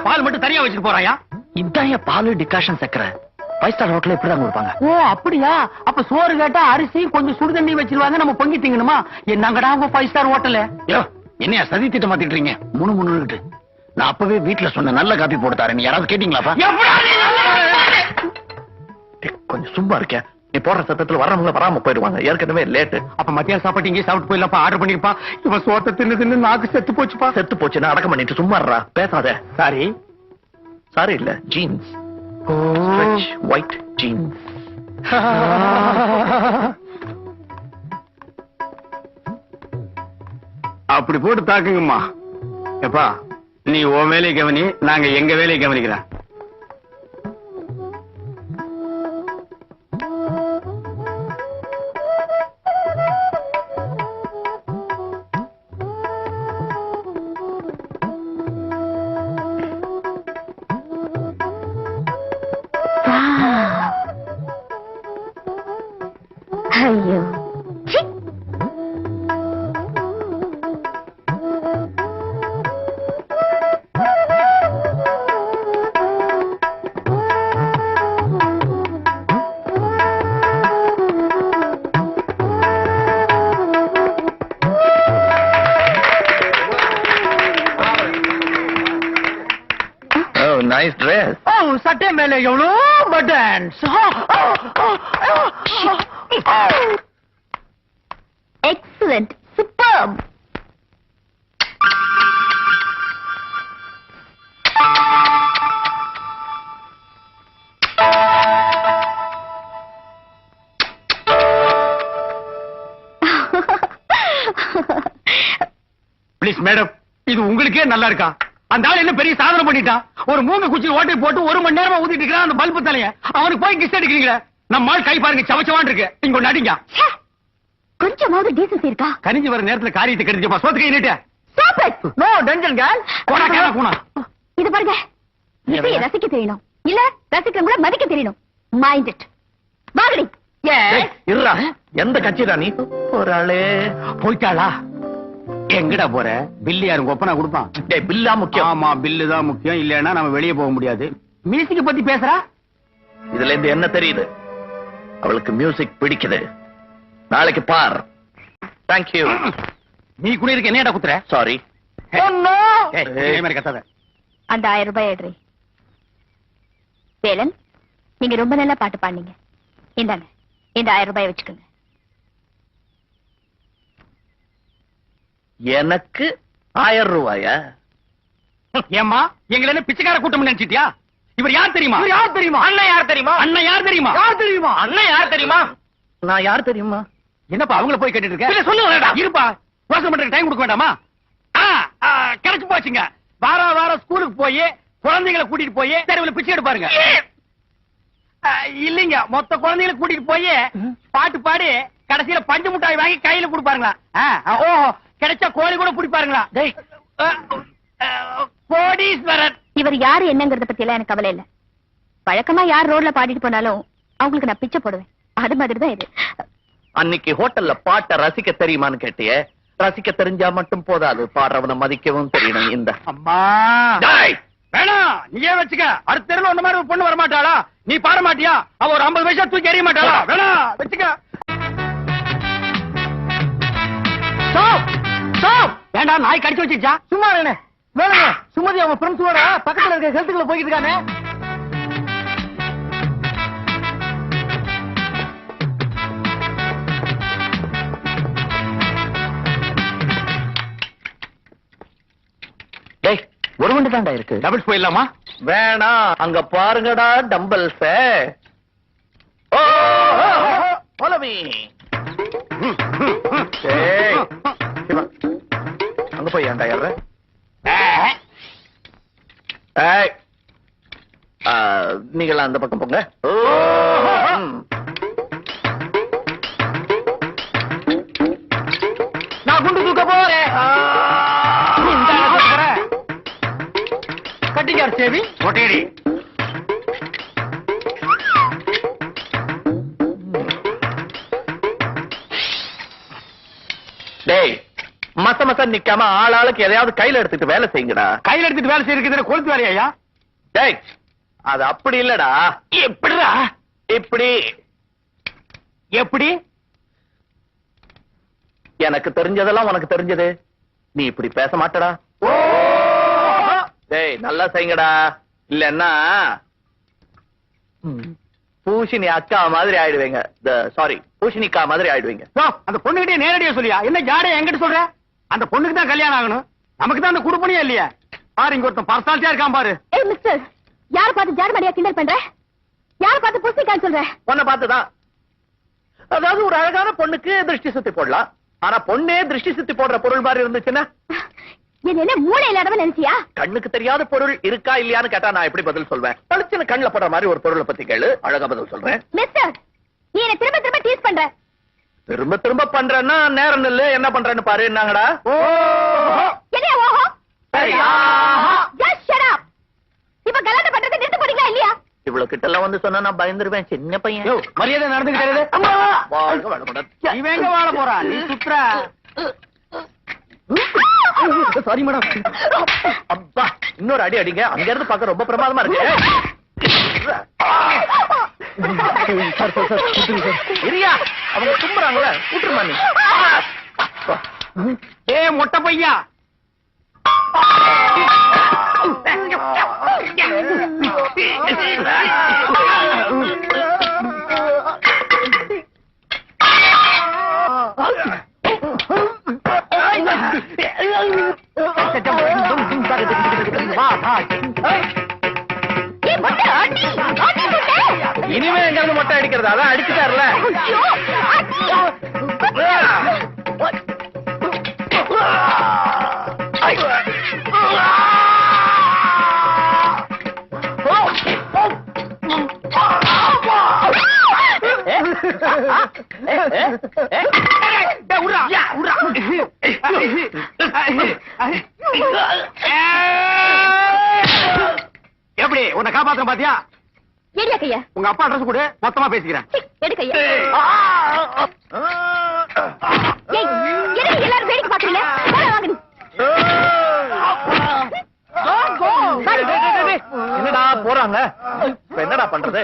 பால் மட்டும் தனியா வச்சுட்டு போறாயா? இதான் பால் டிகாஷன் சக்கரை 5 ஸ்டார் ஹோட்டல்ல இப்படிதான் கொடுப்பாங்க. ஓ அப்படியா? அப்ப சோறு கேட்டா அரிசி கொஞ்சம் சுடுதண்ணி வச்சிருவாங்க, நம்ம பொங்கி திங்கணுமா? என்னங்கடா உங்க 5 ஸ்டார் ஹோட்டல்? என்னையா சதி திட்டம் மாத்திட்டு முணுமுணுட்டு? நான் அப்பவே வீட்டுல சொன்ன நல்ல காப்பி போட்டு தரேன், நீ யாராவது கேட்டீங்களாப்பா? கொஞ்சம் சும்மா இருக்கேன், நீ போடுற சத்தத்துல வர்றவங்க வராம போயிடுவாங்க, ஏற்கனவே லேட்டு. அப்ப மத்தியானம் சாப்பாட்டு இங்கே சாப்பிட்டு போயிடலாம், ஆர்டர் பண்ணிருப்பா. இவன் சோத்த தின்னு நாக்கு செத்து போச்சுப்பா. செத்து போச்சுன்னா அடக்கம் பண்ணிட்டு சும்மா இருடா, பேசாத. சாரி சாரி இல்ல, ஜீன்ஸ், ஒயிட் ஜீன்ஸ். அப்படி போட்டு தாக்குங்கம்மா. எப்பா நீ உன் வேலையை கவனி, நாங்க எங்க வேலையை கவனிக்கிறேன். ஐயோ நைஸ் ட்ரெஸ். சட்டை மேல எவ்வளோ buttons. Excellent, superb. Please madam, இது உங்களுக்கே நல்லா இருக்கா? அந்த ஆள் என்ன பெரிய சாதனை பண்ணிட்டான்? ஒரு மூணு குச்சி ஓட்டை போட்டு 1 மணி நேரமா ஊத்திட்டு இருக்கிறான் அந்த பல்பு தலைய. அவனுக்கு போய் கிஸ் அடிக்கிறீங்க. நம்ம ஆள் கை பாருங்க, சவச்சவான் இருக்கு. இங்க ஒண்ணு அடிங்க. கொஞ்சமாவது டீசன்சி இருக்கா? கரிஞ்சு வர நேரத்துல காரியத்தை கெடுத்துப்பா. சோத்து கை நீட்டு. Stop it. நோ டஞ்சன் கேர்ள். போடா கேள கூனா. இது பாருங்க, இசையை ரசிக்க தெரியணும், இல்ல ரசிக்கிறவங்கள மதிக்க தெரியணும். Mind it. வாங்கடி. இருடா, எந்த கட்சிடா நீ? ஒரு ஆளே போயிட்டாளா? எங்கடா போற? பில்லு யாரும் ஒப்பனா கொடுப்பான்? டேய், பில்லா முக்கியம். ஆமா, பில்லு தான் முக்கியம். இல்லன்னா நம்ம வெளியே போக முடியாது. மியூசிக் பத்தி பேசுறா? இதுல இருந்து என்ன தெரியுது? அவளுக்கு மியூசிக் பிடிக்குது. நாளைக்கு பார். Thank you. நீ கூட இருக்க என்னடா குத்துற? சாரி. மாதிரி கத்தாத. அந்த 1000 ரூபாய் எடுறி. வேலன், நீங்க ரொம்ப நல்லா பாட்டு பாடுனீங்க. இந்தாங்க, இந்த 1000 ரூபாய் வச்சுக்கோங்க. எனக்கு 1000 ரூபாயா? ஏம்மா, எங்களை என்ன பிச்சைக்கார கூட்டம் நினைச்சிட்டியா? இவர் யார் தெரியுமா? யார் தெரியுமா? அண்ணன் யார் தெரியுமா? அண்ணன் யார் தெரியுமா? யார் தெரியுமா? அண்ணன் யார் தெரியுமா? நான் யார் தெரியுமா? என்னப்பா அவங்கள போய் கேட்டுட்டு இருக்க? இல்ல சொல்லுங்க. இருப்பா, யோசனை பண்றதுக்கு டைம் கொடுக்க வேண்டாமா? கிடைச்சு போச்சுங்க. வாரம் ஸ்கூலுக்கு போய் குழந்தைகளை கூட்டிட்டு போய் தெருவில் பிச்சை எடுப்பாருங்க. இல்லீங்க, மொத்த குழந்தைகளை கூட்டிட்டு போய் பாட்டு பாடி கடைசியில பஞ்சு முட்டாய் வாங்கி கையில கொடுப்பாருங்களா? ஓஹோ, கிடைச்சா கோழி கூட பிடிப்பாருங்களா? கோடீஸ்வரர். இவர் யாரு என்னங்கறத பத்தி எல்லாம் எனக்கு கவலை இல்ல. வழக்கமா யார் ரோட்ல பாடிட்டு போனாலும் அவங்களுக்கு நான் பிச்சை போடுவேன். அது மாதிரிதான் இது. அன்னைக்கு ஹோட்டல்ல பாட்டை ரசிக்க தெரியுமான்னு கேட்டியே. ரசிக்க தெரிஞ்சா மட்டும் போதாது, பாடுறவனை மதிக்கவும் தெரியணும். இந்த அம்மா வேணாம், நீயே வச்சுக்க. அடுத்த தெருவில் ஒண்ணு மாதிரி ஒரு பொண்ணு வர மாட்டாளா? நீ பாட மாட்டியா? அவ ஒரு 50 வயசா தூக்கி எறிய மாட்டாளா? வேணாம், வச்சுக்க. வேண்டாம், நாய் கடிச்சு வச்சிருச்சா? சும்மா வேணே வேணுங்க. சுமதி அவன் ஃப்ரெண்ட்ஸோட பக்கத்துல இருக்க ஹெல்த்துக்குள்ள போய்கிட்டு இருக்கானே. டேய், ஒரு வண்டி தாண்டா இருக்கு. டபுள்ஸ் போயிடலாமா? வேணாம், அங்க பாருங்கடா டம்பல்ஸ். அங்க போய் ஏன்டா ஏற? நீங்களா அந்த பக்கம் போங்க. நான் குண்டு தூக்க போறேன். கட்டிக்கார் சேவி ஒட்டேடி. டேய், மச நிக்காம ஆளாளுக்கு எதையாவது கையில எடுத்துட்டு வேலை செய்யுங்கடா. கையில எடுத்துட்டு வேலை செய்யறதுக்கு கொளுத்து வேலையா? டேய், அது அப்படி இல்லடா. எப்படிடா? இப்படி. எப்படி? எனக்கு தெரிஞ்சதெல்லாம் உனக்கு தெரிஞ்சது. நீ இப்படி பேச மாட்டடா. டேய், நல்லா செய்யுங்கடா. இல்லன்னா பூஷினி அக்கா மாதிரி ஆயிடுவீங்க. சாரி, பூஷினிக்கா மாதிரி ஆயிடுவீங்க. அந்த பொண்ணுகிட்டே நேரடியா சொல்லியா? என்ன ஜாடே என்கிட்ட சொல்ற? அந்த பொண்ணுக்கு தான் கல்யாணம் ஆகணும், நமக்கு தான் அந்த குடுப்பணியே இல்லையா? பாரு, இங்க ஒருத்தன் பர்சனாலிட்டியா இருக்கான் பாரு. ஏய் மிஸ்டர், யார பார்த்து ஜாட மாடியா கிண்டல் பண்ற? யார பார்த்து புசிக்கான்னு சொல்ற? பொண்ணை பார்த்துதான். அதாவது ஒரு அழகான பொண்ணுக்கு திருஷ்டி சுத்தி போடலாம். ஆனா பொண்ணே திருஷ்டி சுத்தி போடுற பொருள் மாதிரி இருந்துச்சுன்னா என்ன மூளை இல்லாதவன் நினைச்சியா? கண்ணுக்கு தெரியாத பொருள் இருக்கா இல்லையான்னு கேட்டா நான் எப்படி பதில் சொல்வேன்? பளிச்சுன்னு கண்ணுல போடுற மாதிரி ஒரு பொருளை பத்தி கேளு, அழகா பதில் சொல்றேன். மிஸ்டர், நீ என்ன திரும்ப திரும்ப டீஸ் பண்ற. திரும்ப திரும்ப பண்றேன்னா நேரம் இல்ல, என்ன பண்றேன்னு பாரு. என்னங்கடா? என்ன ஓஹோ? சரியா? Just shut up. இப்ப கலாட்டா பண்றதை நிறுத்த போறீங்களா இல்லையா? இவ்வளவு கிட்ட எல்லாம் வந்து சொன்னா நான் பயந்துருவேன். சின்ன பையன். மரியாதை நடந்துகிட்டே. வாழ்க வளமுடன். இவன் எங்க வாழ போறான்? நீ சுத்துற. Sorry madam. அப்பா, இன்னொரு அடி அடிங்க. அங்க இருந்து பார்க்க ரொம்ப பிரமாதமா இருக்கு. இரியா, அவங்க தும்புறாங்களே, கூட்டுருமா நீ? ஏ மொட்டை பையா, இனிமே எங்காவது மொட்டை அடிக்கிறது? அதான் அடிச்சுட்டாருல. எப்படி உன்னை காப்பாத்த பாத்தியா? ஏடியா கையா? உங்க அப்பா அட்ரஸ் கொடு, மொத்தமா பேசிக்கிறேன். எடு கையா. ஏய், எதுக்கு எல்லாரும் வேடிக்கை பாக்குறீங்க? வாங்க நீ. என்னடா போறாங்க? இப்ப என்னடா பண்றது?